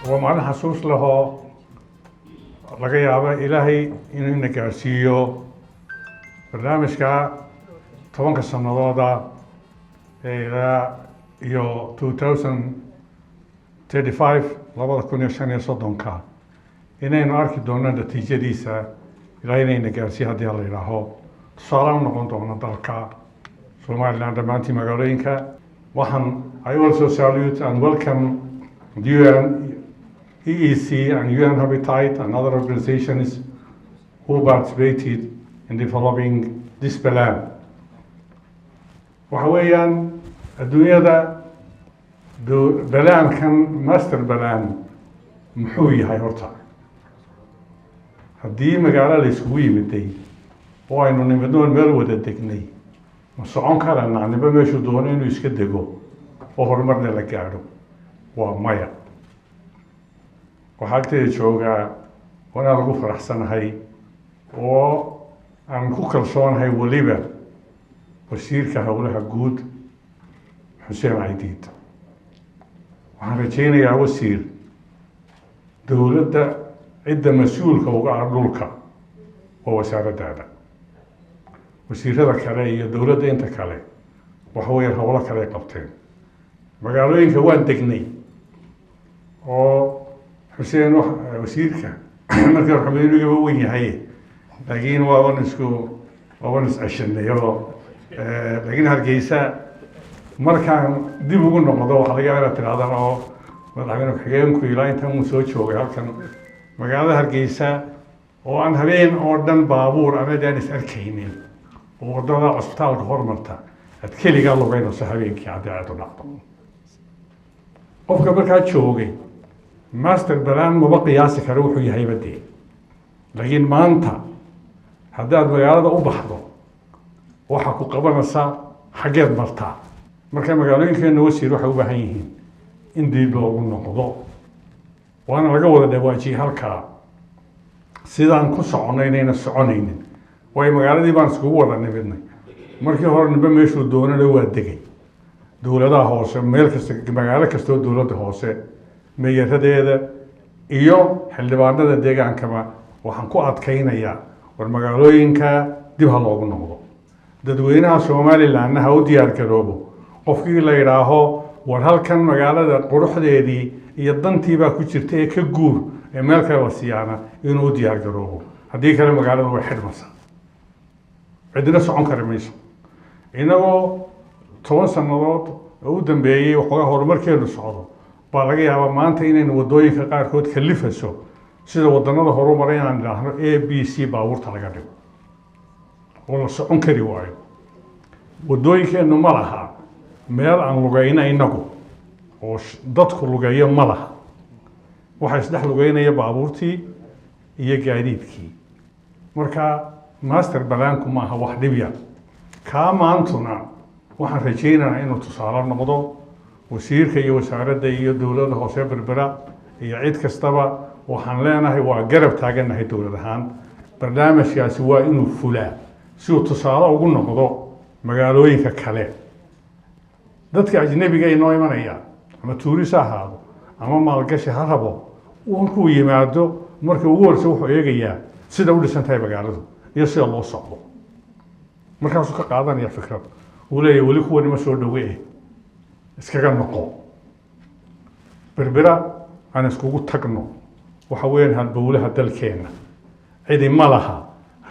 ومعنى حسوس له laga yaabo ilaahay inuu ina gaarsiiyo barnaamijka 10 sanadooda ilaa iyo 2035 2035 inaynu arki doono natiijadiisa ilaahay ina gaarsiiyo haddii la yiraahdo tusaale u noqon doono dalka Somaliland dhammaantii magaalooyinka waxaan I also salute and welcome the UN EEC and UN Habitat and other organizations who participated in developing this plan. waxa weeyaan adduunyada balaankan master plan muxuu yahay horta haddii magaalo la isugu yimiday oo aynu nimadoon meel wada degnay ma socon karana niba meeshuu doono inuu iska dego oo horumarna la gaadho waa maya waxaa agteeda joogaa wanaa lagu faraxsanahay oo aan ku kalsoonahay weliba wasiirka howlaha guud xuseen caydiid waxaan rajaynayaa wasiir dowladda cidda mas-uulka uga ah dhulka oo wasaaraddaada wasiirada kale iyo dowladda inta kale waxa weeye howlo kale ay qabteen magaalooyinka waan degnay oo حسين وسيرك مركز حميد يجوا وين هي لكن وانسكو وانس عشان يلا لكن هالجيسة مركز دي بقول نقضوا على جالة هذا أو مثلاً حكيم كويلاين تام مسوي شو قال كان مقالة هالجيسة وأن هبين أردن بابور أنا جانس أركينين وأردن أسبتال غرمرتا أتكلي قالوا بينه سهبين كي عداء ونعطم وفق مركز شوقي ماستر بلان ما بقي ياسك روحه يهي بدي لكن ما أنت هداد مقالة أبحضه وحكو قبل نسا حاجات مرتا مركا مقالين كأنه وسي روحه وبحيهين إندي بلو النقضو وأنا لقوة دواجي هالكا سيدان كو سعونين السعونين وهي مقالة دي بان سكو وضع نبدنا مركا هور نبا ميشو دونا لو أدقي دولة دا هوسة ميل كستو مقالة كستو دولة دا هوسة meeyaradeeda iyo xildhibaanada deegaankaba waxaan ku adkaynayaa war magaalooyinka dib ha loogu noqdo dadweynaha Soomaaliland ha u diyaar garoobo qofkii la yiraaho war halkan magaalada quruxdeedii iyo dantiiba ku jirtay ka guur ee meel kale wasiyaana inuu diyaar garoobo haddii kale magaalada way xidhmaysaa cidina socon kara mayso inagoo 10 sanadood u dambeeyay waxoogaa horumarkeenu socdo baa laga yaabaa maanta inaynu wadooyinka qaarkood kalifayso sida wadannada horumaray inaan idhaahno ABC baabuurta laga dhigo oo la socon kari waayo wadooyinkeennu ma laha meel aan lugayna inagu oo dadku lugeeyo ma laha waxaa isdhex lugeynaya baabuurtii iyo gaadiidkii marka master balaanku maaha wax dhib yar kaa maantuna waxaan rajaynayaa inuu tusaale noqdo wasiirka iyo wasaaradda iyo dowladda hoose berbera iyo cid kastaba waxaan leenahay waa garab taaganahay dowlad ahaan barnaamijkaasi waa inuu fulaa si uu tusaale ugu noqdo magaalooyinka kale dadka ajnabiga inoo imanaya ama tuuris ha ahaado ama maalgashi ha rabo uu yimaado markii ugu horeysa wuxuu eegayaa sida u dhisan tahay magaaladu iyo sida loo socdo markaasuu ka qaadanaya fikrad uu leeyahay weli kuwani ma soo dhaweeye iskaga noqo berbera aan iskugu tagno waxa weeyaan halbowlaha dalkeena cidi ma laha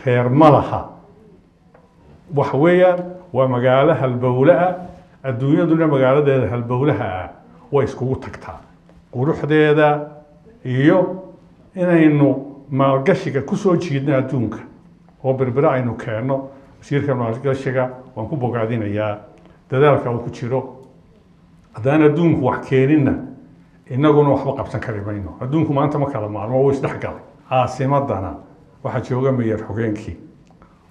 reer ma laha waxa weeyaan waa magaalo halbowlaha adduunyaduna magaaladeeda halbowlaha way iskugu tagtaa quruxdeeda iyo inaynu maalgashiga ku soo jiidno adduunka oo berbera aynu keenno wasiirka maalgashiga waan ku bogaadinayaa dadaalka uu ku jiro haddaan adduunku wax keenina innaguna waxba qabsan kari mayno adduunku maanta ma kala maalmo wuu isdhex galay caasimadana waxaa jooga meeyar xogeenkii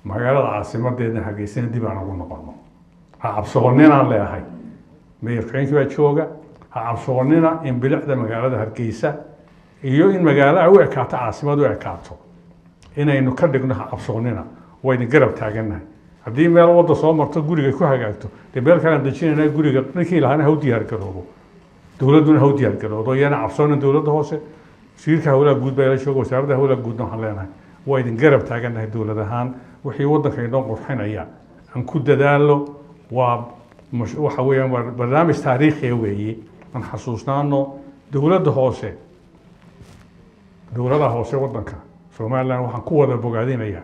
magaalada caasimadeedna Hargeysana dib aan ugu noqono ha cabsoonina leeyahay meeyar xogeenkii baa jooga ha cabsoonina in bilicda magaalada Hargeysa iyo in magaalada u ekaato caasimadu u ekaato inaynu ka dhigno ha cabsoonina wayna garab taaganahay haddii meel wada soo marto guriga ku hagaagto dee meel kale dejinayna guriga ninkii lahaana ha u diyaar garoobo dowladduna ha u diyaar garoodo iyana cabsoonin dowladda hoose wasiirka hawlaha guud baa ila jooga wasaaradda hawlaha guudna waxaan leenahay waa idin garab taagannahay dowlad ahaan wixii waddanka inoo qurxinaya aan ku dadaalo waa waxa weeyaan waa barnaamij taariikhiya weeye aan xasuusnaano dowladda hoose dowladaha hoose waddanka Somaliland waxaan ku wada bogaadinayaa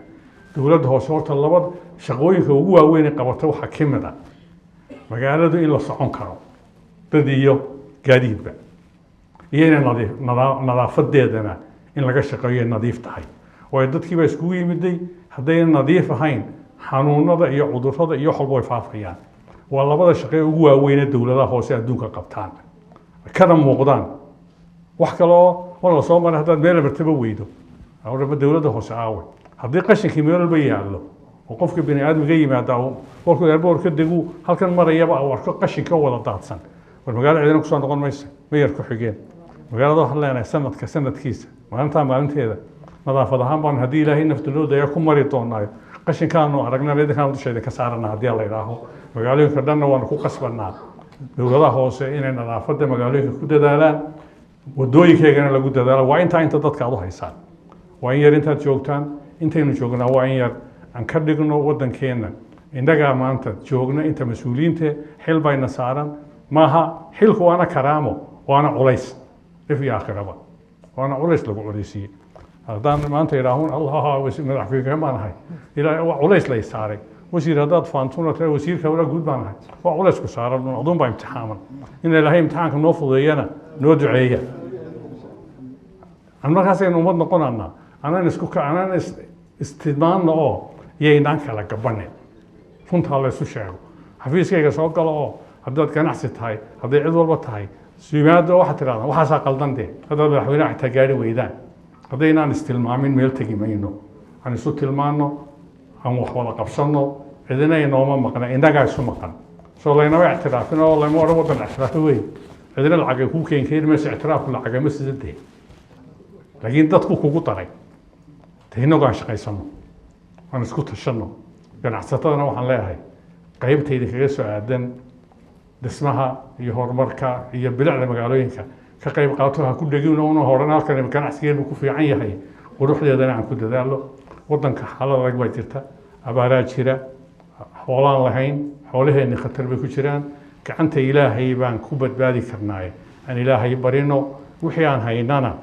dowladda hoose horta laba shaqooyinka ugu waaweyn ee qabata waxa ka mid ah magaaladu in la socon karo dad iyo gaadiidba iyo in nadaafadeedana in laga shaqeeyo nadiif tahay oo dadkiiba iskugu yimiday haddayna nadiif ahayn xanuunada iyo cudurrada iyo xalbo way faafayaan waa labada shaqo ugu waaweyn ee dowladaha hoose adduunka qabtaan kana muuqdaan wax kale oo wala soo maray haddaad meel martaba weydo awraba dowladda hoose aawe haddii qashinkii meel walba yaallo oo qofka bini aadmiga yimaada warku airport ka degu halkan marayaba oo warko qashinka wada daadsan war magaalada ciidan ku soo noqon mayso meeyar ku xigeen magaalada waxaan leenahay sanadkiisa maalinteeda nadaafad ahaan baan haddii ilaahay naftanooda ayaa ku mari doonaayo qashinkaanu aragnaa idinkaan dusheeda ka saarana haddii la yidhaaho magaalooyinka dhanna waanu ku qasbanaa dowladaha hoose inay nadaafadda magaalooyinka ku dadaalaan wadooyinkeegana lagu dadaalo waa inta dadka aad u haysaan waa in yar intaad joogtaan intaynu joognaa waa in yar aan ka dhigno waddankeena innagaa maanta joogna inta mas-uuliyiinta xil bayna saaran maaha xilku waana karaamo waana culays if iyo aakhiraba waana culays lagu culaysiiyey haddaan maanta idhaahun allah madaxweyne baan ahay ilaa waa culays lay saaray wasiir haddaad faantuna tahay wasiirka hawlaha guud baan ahay waa culaysku saaran aduun baa imtixaaman in ilaahay imtixaanka noo fudeeyana noo duceeya aan markaasaynu ummad noqonanaa anaan istidmaanna oo yaynaan kala gabanin runtaa laysu sheego xafiiskayga soo galo oo haddaad ganacsi tahay hadday cid walba tahay simaada waxaad tidhahdaa waxaasaa qaldan dee haddaad madaxweynaha xitaa gaari weydaan haddaynaan istilmaamin meel tegi mayno aan isu tilmaanno aan wax wada qabsanno cidina inooma maqna innagaa isu maqan soo laynama ictiraafin oo layma odhan waddan ictiraafa weyn cidina lacagay kuu keenkeeni mayso ictiraafku lacagama sidadee laakiin dadku kugu daray dee innagu aan shaqaysanno aan isku tashanno ganacsatadana waxaan leeyahay qaybtayda kaga soo aadan dhismaha iyo horumarka iyo bilicda magaalooyinka ka qayb qaato ha ku dhegino una horan halkan ganacsigeenu ku fiican yahay quruxdeedana aan ku dadaalo waddanka xaalad adag baa jirta abaaraa jira xoolaan lahayn xoolaheenni khatar bay ku jiraan gacanta ilaahay baan ku badbaadi karnaaye aan ilaahay barino wixii aan haynana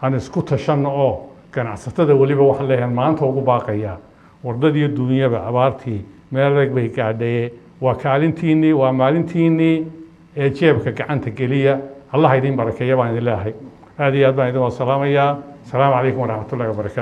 aan isku tashanno oo ganacsatada weliba waxaan leeyahay maanta ugu baaqayaa wardad iyo duunyaba abaartii meel adag bay gaadhaye waa kaalintiinnii waa maalintiinnii ee jeebka gacanta geliya allah idin barakeeya baan idin leeyahay aad iyo aad baan idin wada salaamayaa asalaamu calaykum waraxmatullahi wabarakaatu